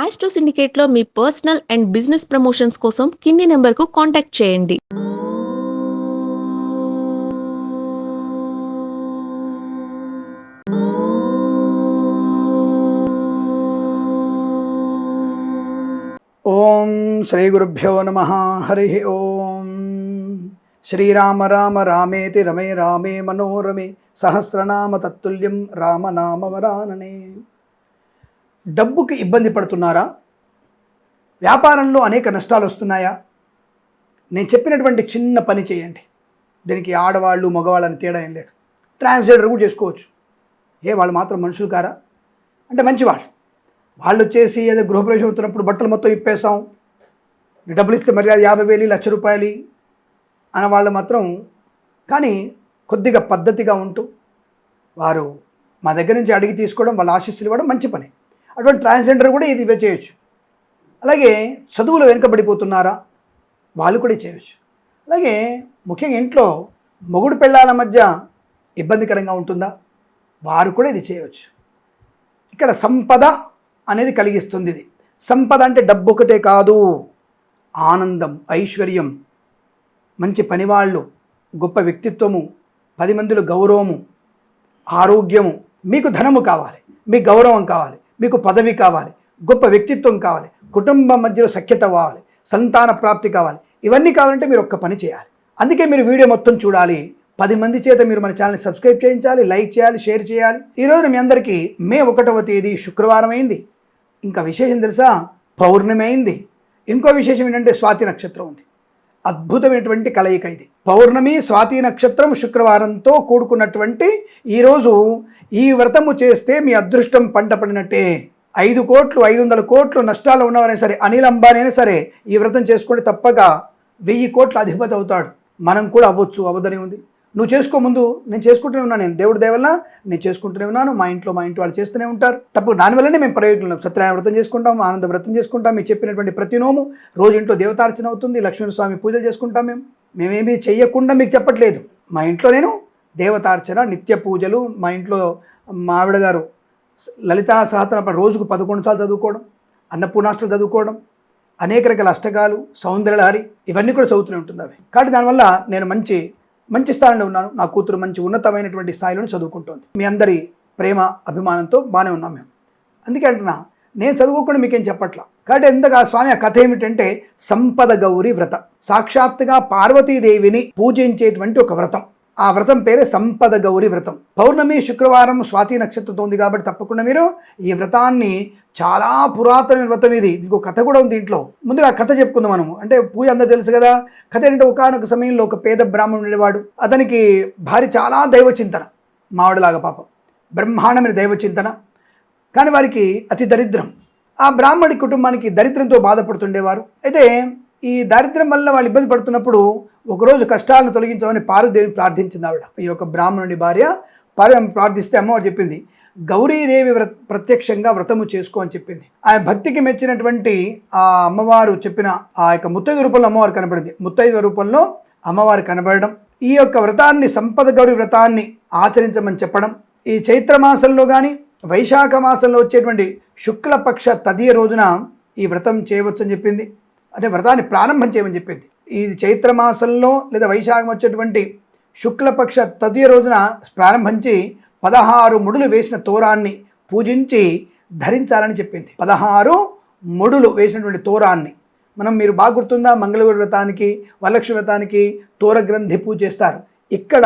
Astro సిండికేట్లో మీ personal and business promotions కోసం కింది నెంబర్కు కాంటాక్ట్ చేయండి. ఓం శ్రీ గురుభ్యో నమ. హరి ఓం. శ్రీరామ రామ రామేతి రమే రామే మనోరమే సహస్రనామ తత్తుల్యం రామనామ వరాననే. డబ్బుకి ఇబ్బంది పడుతున్నారా? వ్యాపారంలో అనేక నష్టాలు వస్తున్నాయా? నేను చెప్పినటువంటి చిన్న పని చేయండి. దీనికి ఆడవాళ్ళు మగవాళ్ళని తేడా ఏం లేదు. ట్రాన్స్జెండర్ కూడా చేసుకోవచ్చు. వాళ్ళు మాత్రం మనుషులు కారా? అంటే మంచివాళ్ళు. వాళ్ళు వచ్చేసి ఏదో గృహప్రవేశం అవుతున్నప్పుడు బట్టలు మొత్తం ఇప్పేస్తాం, డబ్బులు ఇస్తే మర్యాద 50,000 లక్ష రూపాయలు అన్న వాళ్ళు మాత్రం, కానీ కొద్దిగా పద్ధతిగా ఉంటూ వారు మా దగ్గర నుంచి అడిగి తీసుకోవడం, వాళ్ళ ఆశీస్సులు ఇవ్వడం మంచి పని. అటువంటి ట్రాన్స్జెండర్ కూడా ఇది చేయొచ్చు. అలాగే చదువులు వెనుకబడిపోతున్నారా? వాళ్ళు కూడా చేయవచ్చు. అలాగే ముఖ్యంగా ఇంట్లో మొగుడు పెళ్ళాల మధ్య ఇబ్బందికరంగా ఉంటుందా? వారు కూడా ఇది చేయవచ్చు. ఇక్కడ సంపద అనేది కలిగిస్తుంది. ఇది సంపద అంటే డబ్బు ఒకటే కాదు, ఆనందం, ఐశ్వర్యం, మంచి పనివాళ్ళు, గొప్ప వ్యక్తిత్వము, 10 మందిలో గౌరవము, ఆరోగ్యము. మీకు ధనము కావాలి, మీకు గౌరవం కావాలి, మీకు పదవి కావాలి, గొప్ప వ్యక్తిత్వం కావాలి, కుటుంబం మధ్యలో సఖ్యత కావాలి, సంతాన ప్రాప్తి కావాలి. ఇవన్నీ కావాలంటే మీరు ఒక్క పని చేయాలి. అందుకే మీరు వీడియో మొత్తం చూడాలి. 10 మంది చేత మీరు మన ఛానల్ని సబ్స్క్రైబ్ చేయించాలి, లైక్ చేయాలి, షేర్ చేయాలి. ఈరోజు మీ అందరికీ మే 1వ తేదీ శుక్రవారం అయింది. ఇంకా విశేషం తెలుసా? పౌర్ణమి అయింది. ఇంకో విశేషం ఏంటంటే స్వాతి నక్షత్రం ఉంది. అద్భుతమైనటువంటి కలయిక ఇది. పౌర్ణమి, స్వాతి నక్షత్రం, శుక్రవారంతో కూడుకున్నటువంటి ఈరోజు ఈ వ్రతము చేస్తే మీ అదృష్టం పంట పడినట్టే. 5 కోట్లు 500 కోట్లు నష్టాలు ఉన్నవారైనా సరే, అనిల్ అంబానీ అయినా సరే ఈ వ్రతం చేసుకుంటే తప్పక 1000 కోట్ల అధిపతి అవుతాడు. మనం కూడా అవ్వచ్చు, అవ్వదని ఉంది. నువ్వు చేసుకో. ముందు నేను చేసుకుంటూనే ఉన్నాను. నేను దేవుడి దయ వల్ల నేను చేసుకుంటూనే ఉన్నాను. మా ఇంటి వాళ్ళు చేస్తూనే ఉంటారు. తప్పు దానివల్లనే మేము ప్రయోజనం. సత్యనారాయణ వ్రతం చేసుకుంటాం, ఆనంద వ్రతం చేసుకుంటాం. మీకు చెప్పినటువంటి ప్రతి నోము రోజు ఇంట్లో దేవతార్చన అవుతుంది, లక్ష్మీస్వామి పూజలు చేసుకుంటాం. మేమేమీ చెయ్యకుండా మీకు చెప్పట్లేదు. మా ఇంట్లో నేను దేవతార్చన, నిత్య పూజలు, మా ఇంట్లో మా ఆవిడ గారు లలితా సహస్రనామ రోజుకు 11 సార్లు చదువుకోవడం, అన్నపూర్ణాష్టలు చదువుకోవడం, అనేక రకాల అష్టకాలు, సౌందర్యలహరి, ఇవన్నీ కూడా చదువుతూనే ఉంటుంది అవి. కాబట్టి దానివల్ల నేను మంచి స్థాయిలో ఉన్నాను. నా కూతురు మంచి ఉన్నతమైనటువంటి స్థాయిలో చదువుకుంటుంది. మీ అందరి ప్రేమ అభిమానంతో బాగానే ఉన్నాం మేము. అందుకే అంటున్నా, నేను చదువుకోకుండా మీకేం చెప్పట్లా. కాబట్టి ఎందుకు ఆ స్వామి ఆ కథ ఏమిటంటే సంపద గౌరి వ్రతం. సాక్షాత్తుగా పార్వతీదేవిని పూజించేటువంటి ఒక వ్రతం. ఆ వ్రతం పేరే సంపద గౌరి వ్రతం. పౌర్ణమి, శుక్రవారం, స్వాతి నక్షత్రంతో ఉంది కాబట్టి తప్పకుండా మీరు ఈ వ్రతాన్ని, చాలా పురాతన వ్రతం ఇది. ఇంకో కథ కూడా ఉంది ఇంట్లో. ముందుగా కథ చెప్పుకుందాం మనము. అంటే పూజ అందరూ తెలుసు కదా. కథ ఏంటంటే ఒకానొక సమయంలో ఒక పేద బ్రాహ్మణుడు ఉండేవాడు. అతనికి భార్య చాలా దైవచింతన, మావాడిలాగా పాపం బ్రహ్మాండమైన దైవచింతన, కానీ వారికి అతి దరిద్రం. ఆ బ్రాహ్మడి కుటుంబానికి దరిద్రంతో బాధపడుతుండేవారు. అయితే ఈ దారిద్ర్యం వల్ల వాళ్ళు ఇబ్బంది పడుతున్నప్పుడు ఒకరోజు కష్టాలను తొలగించమని పార్వతీదేవిని ప్రార్థించింది ఆవిడ. ఈ యొక్క బ్రాహ్మణుడి భార్య పార్వతి ప్రార్థిస్తే అమ్మవారు చెప్పింది, గౌరీదేవి ప్రత్యక్షంగా వ్రతము చేసుకో అని చెప్పింది. ఆ భక్తికి మెచ్చినటువంటి ఆ అమ్మవారు చెప్పిన ఆ యొక్క ముత్తైదు రూపంలో అమ్మవారు కనబడింది. ముత్తైదు రూపంలో అమ్మవారు కనబడడం, ఈ యొక్క వ్రతాన్ని, సంపద గౌరీ వ్రతాన్ని ఆచరించమని చెప్పడం, ఈ చైత్రమాసంలో కానీ వైశాఖ మాసంలో వచ్చేటువంటి శుక్లపక్ష తదియ రోజున ఈ వ్రతం చేయవచ్చని చెప్పింది. అంటే వ్రతాన్ని ప్రారంభం చేయమని చెప్పింది. ఇది చైత్రమాసంలో లేదా వైశాఖం వచ్చేటువంటి శుక్లపక్ష తదియ రోజున ప్రారంభించి 16 ముడులు వేసిన తోరాన్ని పూజించి ధరించాలని చెప్పింది. 16 ముడులు వేసినటువంటి తోరాన్ని మీరు బాగా గుర్తుందా? మంగళగౌరి వ్రతానికి, వరలక్ష్మి వ్రతానికి తోర గ్రంథి పూజ చేస్తారు. ఇక్కడ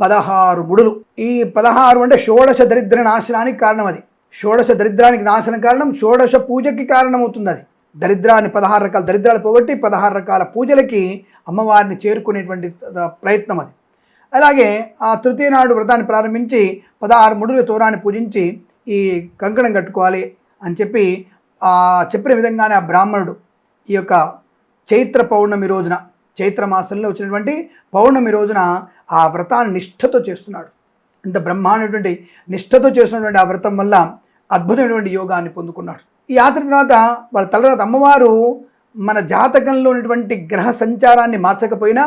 16 ముడులు. ఈ 16 అంటే షోడశ దరిద్ర నాశనానికి కారణం. అది షోడశ దరిద్రానికి నాశనం కారణం, షోడశ పూజకి కారణమవుతుంది. అది దరిద్రాన్ని 16 రకాల దరిద్రాలు పోగొట్టి 16 రకాల పూజలకి అమ్మవారిని చేరుకునేటువంటి ప్రయత్నం అది. అలాగే ఆ తృతీయ నాడు వ్రతాన్ని ప్రారంభించి 16 ముడుల తోరాన్ని పూజించి ఈ కంకణం కట్టుకోవాలి అని చెప్పి చెప్పిన విధంగానే ఆ బ్రాహ్మణుడు ఈ యొక్క చైత్ర పౌర్ణమి రోజున, చైత్ర మాసంలో వచ్చినటువంటి పౌర్ణమి రోజున ఆ వ్రతాన్ని నిష్ఠతో చేస్తున్నాడు. ఇంత బ్రహ్మాండమైనటువంటి నిష్ఠతో చేస్తున్నటువంటి ఆ వ్రతం వల్ల అద్భుతమైనటువంటి యోగాన్ని పొందుకున్నాడు. ఈ యాత్ర తర్వాత వాళ్ళ తర్వాత అమ్మవారు మన జాతకంలో ఉన్నటువంటి గ్రహ సంచారాన్ని మార్చకపోయినా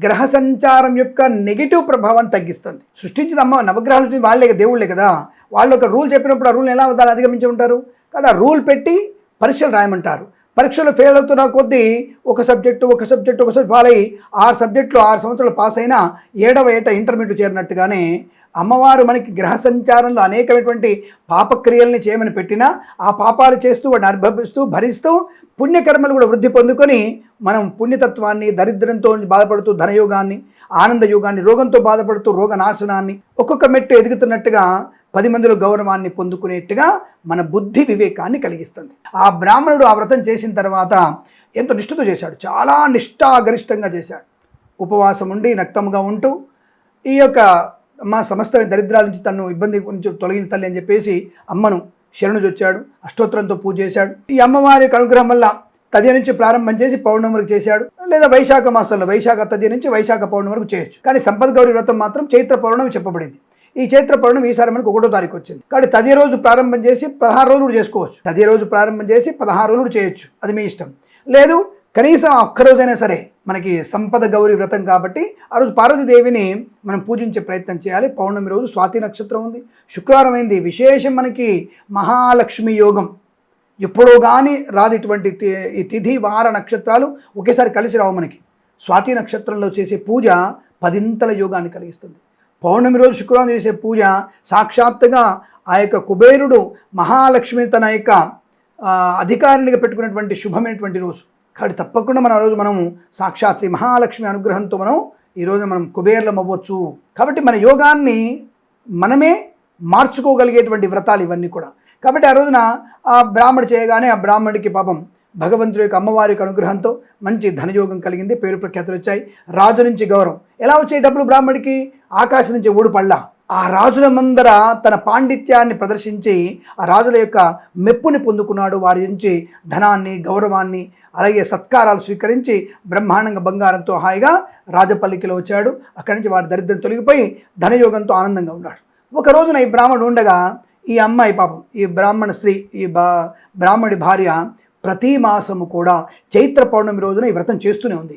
గ్రహ సంచారం యొక్క నెగిటివ్ ప్రభావాన్ని తగ్గిస్తుంది. సృష్టించిన అమ్మ నవగ్రహాలు వాళ్ళే దేవుళ్ళే కదా. వాళ్ళు ఒక రూల్ చెప్పినప్పుడు ఆ రూల్ని ఎలా దాన్ని అధిగమించి ఉంటారు. కాబట్టి ఆ రూల్ పెట్టి పరీక్షలు రాయమంటారు. పరీక్షలు ఫెయిల్ అవుతున్న కొద్దీ ఒక సబ్జెక్టు ఫాల్ అయ్యి 6 సబ్జెక్టులు 6 సంవత్సరాలు పాస్ అయినా 7వ ఏట ఇంటర్మీడియట్ చేరినట్టుగానే అమ్మవారు మనకి గ్రహ సంచారంలో అనేకమైనటువంటి పాపక్రియల్ని చేయమని పెట్టినా ఆ పాపాలు చేస్తూ వాటిని అనుభవిస్తూ భరిస్తూ పుణ్యకర్మలు కూడా వృద్ధి పొందుకొని మనం పుణ్యతత్వాన్ని, దరిద్రంతో బాధపడుతూ ధనయోగాన్ని, ఆనందయోగాన్ని, రోగంతో బాధపడుతూ రోగనాశనాన్ని ఒక్కొక్క మెట్టు ఎదుగుతున్నట్టుగా 10 మందిలో గౌరవాన్ని పొందుకునేట్టుగా మన బుద్ధి వివేకాన్ని కలిగిస్తుంది. ఆ బ్రాహ్మణుడు ఆ వ్రతం చేసిన తర్వాత ఎంతో నిష్ఠతో చేశాడు, చాలా నిష్ఠాగరిష్టంగా చేశాడు. ఉపవాసం ఉండి నక్తంగా ఉంటూ ఈ యొక్క మా సమస్త దరిద్రాల నుంచి తను ఇబ్బంది నుంచి తొలగించాలి అని చెప్పేసి అమ్మను శరణుజొచ్చాడు. అష్టోత్తరంతో పూజ చేశాడు. ఈ అమ్మవారి అనుగ్రహం వల్ల తదియ నుంచి ప్రారంభం చేసి పౌర్ణమి వరకు చేశాడు, లేదా వైశాఖ మాసంలో వైశాఖ తదియ నుంచి వైశాఖ పౌర్ణమి వరకు చేయొచ్చు. కానీ సంపద గౌరి వ్రతం మాత్రం చైత్ర పౌర్ణమి చెప్పబడింది. ఈ చైత్ర పౌర్ణమి ఈసారి మనకు 1వ తారీఖు వచ్చింది కాబట్టి తదియ రోజు ప్రారంభం చేసి 16 రోజులు కూడా చేసుకోవచ్చు. తదియ రోజు ప్రారంభం చేసి 16 రోజులు కూడా చేయొచ్చు, అది మీ ఇష్టం. లేదు కనీసం ఒక్కరోజైనా సరే మనకి సంపద గౌరి వ్రతం కాబట్టి ఆ రోజు పార్వతీదేవిని మనం పూజించే ప్రయత్నం చేయాలి. పౌర్ణమి రోజు స్వాతి నక్షత్రం ఉంది, శుక్రవారం అయింది. విశేషం మనకి మహాలక్ష్మి యోగం. ఎప్పుడో కానీ రాదు ఇటువంటి ఈ తిథి వార నక్షత్రాలు ఒకేసారి కలిసి రావు. మనకి స్వాతి నక్షత్రంలో చేసే పూజ 10ంతల యోగాన్ని కలిగిస్తుంది. పౌర్ణమి రోజు శుక్రవారం చేసే పూజ సాక్షాత్తుగా ఆ యొక్క కుబేరుడు మహాలక్ష్మి తన యొక్క అధికారినిగా పెట్టుకున్నటువంటి శుభమైనటువంటి రోజు కాబట్టి తప్పకుండా మన రోజు మనము సాక్షాత్ శ్రీ మహాలక్ష్మి అనుగ్రహంతో మనం ఈరోజు మనం కుబేర్లం అవ్వచ్చు. కాబట్టి మన యోగాన్ని మనమే మార్చుకోగలిగేటువంటి వ్రతాలు ఇవన్నీ కూడా. కాబట్టి ఆ రోజున ఆ బ్రాహ్మడు చేయగానే ఆ బ్రాహ్మడికి పాపం భగవంతుడి యొక్క అమ్మవారికి అనుగ్రహంతో మంచి ధనయోగం కలిగింది, పేరు ప్రఖ్యాతులు వచ్చాయి, రాజు నుంచి గౌరవం. ఎలా వచ్చాయి డబ్బులు బ్రాహ్మడికి? ఆకాశం నుంచి 3 పళ్ళ. ఆ రాజుల ముందర తన పాండిత్యాన్ని ప్రదర్శించి ఆ రాజుల యొక్క మెప్పుని పొందుకున్నాడు. వారి నుంచి ధనాన్ని, గౌరవాన్ని, అలాగే సత్కారాలు స్వీకరించి బ్రహ్మాండంగా బంగారంతో హాయిగా రాజపల్లికిలో వచ్చాడు. అక్కడి నుంచి వారి దరిద్రం తొలగిపోయి ధనయోగంతో ఆనందంగా ఉన్నాడు. ఒక రోజున ఈ బ్రాహ్మణుడు ఉండగా ఈ అమ్మాయి పాపం, ఈ బ్రాహ్మణ స్త్రీ, ఈ బ్రాహ్మడి భార్య ప్రతి మాసము కూడా చైత్ర పౌర్ణమి రోజున ఈ వ్రతం చేస్తూనే ఉంది.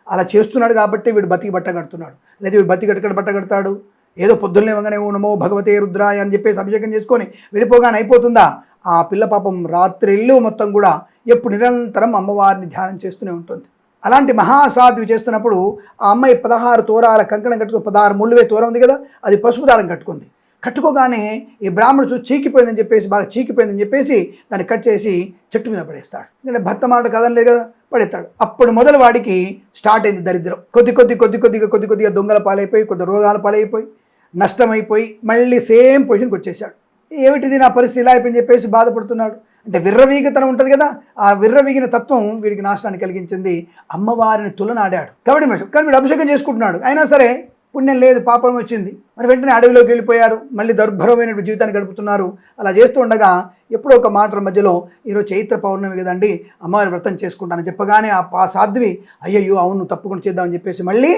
అలా చేస్తున్నాడు కాబట్టి వీడు బతికి బట్ట కడుతున్నాడు. లేదా వీడు బతికి బట్ట కడతాడు? ఏదో పొద్దున్నే వంగనే నమో భగవతే రుద్రాయ అని చెప్పేసి అభిషేకం చేసుకొని వెళ్ళిపోగానే అయిపోతుందా? ఆ పిల్ల పాపం రాత్రిళ్ళు మొత్తం కూడా ఎప్పుడు నిరంతరం అమ్మవారిని ధ్యానం చేస్తూనే ఉంటుంది. అలాంటి మహాసాధ్వి చేస్తున్నప్పుడు ఆ అమ్మాయి 16 తోరాల కంకణం కట్టుకుని 16 ముళ్ళువే తోర ఉంది కదా, అది పసుపు దారం కట్టుకుంది. కట్టుకోగానే ఈ బ్రాహ్మణుడు చీకిపోయిందని చెప్పేసి, బాగా చీకిపోయిందని చెప్పేసి దాన్ని కట్ చేసి చెట్టు మీద పడేస్తాడు. ఎందుకంటే భర్త మాట కదనలేదు కదా, పడేస్తాడు. అప్పుడు మొదలు వాడికి స్టార్ట్ అయింది దరిద్రం. కొద్దిగా దొంగల పాలైపోయి, కొద్ది రోగాల పాలైపోయి, నష్టమైపోయి మళ్ళీ సేమ్ పొజిషన్కి వచ్చేసాడు. ఏమిటిది నా పరిస్థితి ఇలా అయిపోయింది చెప్పేసి బాధపడుతున్నాడు. అంటే విర్రవీగతనం ఉంటుంది కదా, ఆ విర్రవీగిన తత్వం వీడికి నాశనాన్ని కలిగించింది. అమ్మవారిని తులనాడాడు కాబట్టి కానీ వీడు అభిషేకం చేసుకుంటున్నాడు. అయినా సరే పుణ్యం లేదు, పాపం వచ్చింది. మరి వెంటనే అడవిలోకి వెళ్ళిపోయారు, మళ్ళీ దుర్భరమైన జీవితాన్ని గడుపుతున్నారు. అలా చేస్తూ ఉండగా ఎప్పుడో ఒక మాటల మధ్యలో ఈరోజు చైత్ర పౌర్ణమి కదండి, అమ్మవారి వ్రతం చేసుకుంటానని చెప్పగానే ఆ సాధ్వి అయ్యయ్యో అవును తప్పకుండా చేద్దామని చెప్పేసి మళ్ళీ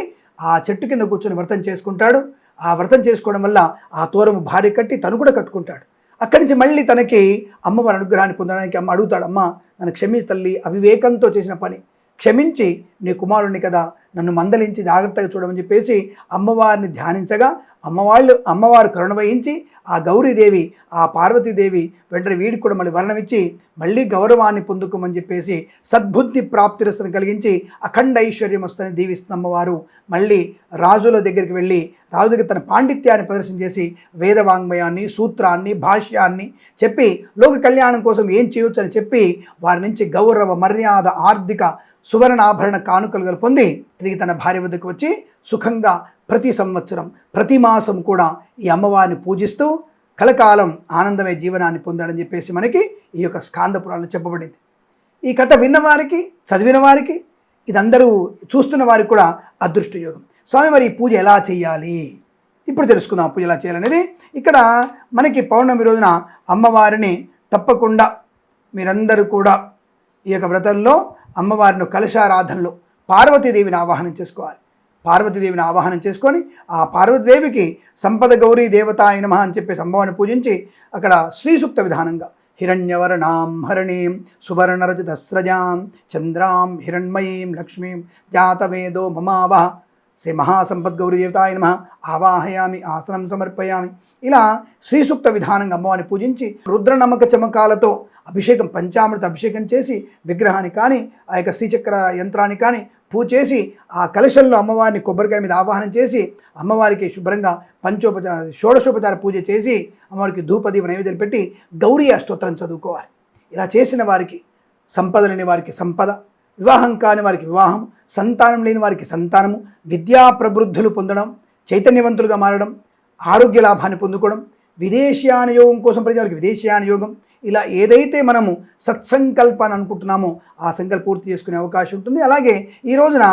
ఆ చెట్టు కింద కూర్చొని వ్రతం చేసుకుంటాడు. ఆ వ్రతం చేసుకోవడం వల్ల ఆ తోరము భార్య కట్టి తను కూడా కట్టుకుంటాడు. అక్కడి నుంచి మళ్ళీ తనకి అమ్మవారి అనుగ్రహాన్ని పొందడానికి అమ్మ అడుగుతాడు, అమ్మ నన్ను క్షమించు తల్లి, అవివేకంతో చేసిన పని క్షమించి, నీ కుమారుణ్ణి కదా నన్ను మందలించి జాగ్రత్తగా చూడమని చెప్పేసి అమ్మవారిని ధ్యానించగా అమ్మవారు కరుణ వహించి ఆ గౌరీదేవి, ఆ పార్వతీదేవి వెంటనే వీడికి కూడా మళ్ళీ వర్ణమిచ్చి మళ్ళీ గౌరవాన్ని పొందుకోమని చెప్పేసి సద్బుద్ధి ప్రాప్తిరస్తను కలిగించి అఖండ ఐశ్వర్యం వస్తుందని దీవిస్తున్న అమ్మవారు మళ్ళీ రాజుల దగ్గరికి వెళ్ళి రాజు దగ్గర తన పాండిత్యాన్ని ప్రదర్శన చేసి వేదవాంగ్మయాన్ని, సూత్రాన్ని, భాష్యాన్ని చెప్పి లోక కళ్యాణం కోసం ఏం చేయొచ్చు అని చెప్పి వారి నుంచి గౌరవ, మర్యాద, ఆర్థిక, సువర్ణాభరణ కానుకలు పొంది తిరిగి తన భార్య వద్దకు వచ్చి సుఖంగా ప్రతి సంవత్సరం ప్రతి మాసం కూడా ఈ అమ్మవారిని పూజిస్తూ కలకాలం ఆనందమయ జీవనాన్ని పొందాడని చెప్పేసి మనకి ఈ యొక్క స్కాంద పురాణంలో చెప్పబడింది. ఈ కథ విన్నవారికి, చదివిన వారికి, ఇదందరూ చూస్తున్న వారికి కూడా అదృష్ట యోగం. స్వామి మరి ఈ పూజ ఎలా చేయాలి ఇప్పుడు తెలుసుకుందాం. పూజ ఎలా చేయాలనేది ఇక్కడ మనకి పౌర్ణమి రోజున అమ్మవారిని తప్పకుండా మీరందరూ కూడా ఈ యొక్క వ్రతంలో అమ్మవారిని కలశారాధనలో పార్వతీదేవిని ఆవాహనం చేసుకోవాలి. పార్వతీదేవిని ఆవాహనం చేసుకొని ఆ పార్వతీదేవికి సంపద గౌరీ దేవతాయ నమః అని చెప్పేసి అమ్మవారిని పూజించి అక్కడ శ్రీ సూక్త విధానంగా హిరణ్యవర్ణాం హరణీం సువర్ణరజితస్రజాం చంద్రాం హిరణ్మయీం లక్ష్మీం జాతవేదో మమావహ శ్రీ మహాసంపద్గౌరీ దేవతాయ నమః ఆవాహయామి, ఆసనం సమర్పయామి. ఇలా శ్రీ సూక్త విధానంగా అమ్మవారిని పూజించి రుద్ర నమ్మక చమకాలతో అభిషేకం, పంచామృత అభిషేకం చేసి విగ్రహాన్ని కానీ ఆ యొక్క శ్రీచక్ర యంత్రాన్ని కానీ పూజ చేసి ఆ కలశంలో అమ్మవారిని కొబ్బరికాయ మీద ఆవాహనం చేసి అమ్మవారికి శుభ్రంగా షోడశోపచార పూజ చేసి అమ్మవారికి ధూపదీప నైవేద్యాలు పెట్టి గౌరీ అష్టోత్తరం చదువుకోవాలి. ఇలా చేసిన వారికి సంపద లేని వారికి సంపద, వివాహం కాని వారికి వివాహం, సంతానం లేని వారికి సంతానము, విద్యా ప్రబుద్ధులు పొందడం, చైతన్యవంతులుగా మారడం, ఆరోగ్య లాభాన్ని పొందుకోవడం, విదేశీయాన యోగం కోసం ప్రతి వారికి విదేశీయాన యోగం, ఇలా ఏదైతే మనము సత్సంకల్పాన్ని అనుకుంటున్నామో ఆ సంకల్ప పూర్తి చేసుకునే అవకాశం ఉంటుంది. అలాగే ఈ రోజున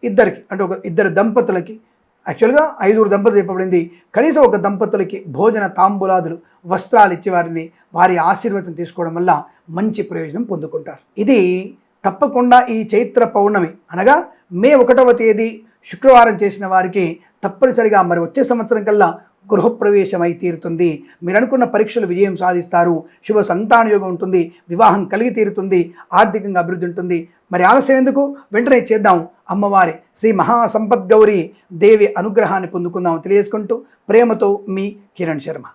ఇద్దరికి అంటే ఇద్దరు దంపతులకి, యాక్చువల్గా 5 దంపతులు చెప్పబడింది, కనీసం ఒక దంపతులకి భోజన తాంబూలాదులు, వస్త్రాలు ఇచ్చి వారి ఆశీర్వాదం తీసుకోవడం వల్ల మంచి ప్రయోజనం పొందుకుంటారు. ఇది తప్పకుండా ఈ చైత్ర పౌర్ణమి అనగా మే 1వ తేదీ శుక్రవారం చేసిన వారికి తప్పనిసరిగా మరి వచ్చే సంవత్సరం కల్లా గృహప్రవేశం అయి తీరుతుంది. మీరు అనుకున్న పరీక్షలు విజయం సాధిస్తారు, శుభ సంతాన యోగం ఉంటుంది, వివాహం కలిగి తీరుతుంది, ఆర్థికంగా అభివృద్ధి ఉంటుంది. మరి ఆలస్యం ఎందుకు, వెంటనే చేద్దాం. అమ్మవారి శ్రీ మహాసంపద్గౌరీ దేవి అనుగ్రహాన్ని పొందుకుందాం తెలియజేసుకుంటూ ప్రేమతో మీ కిరణ్ శర్మ.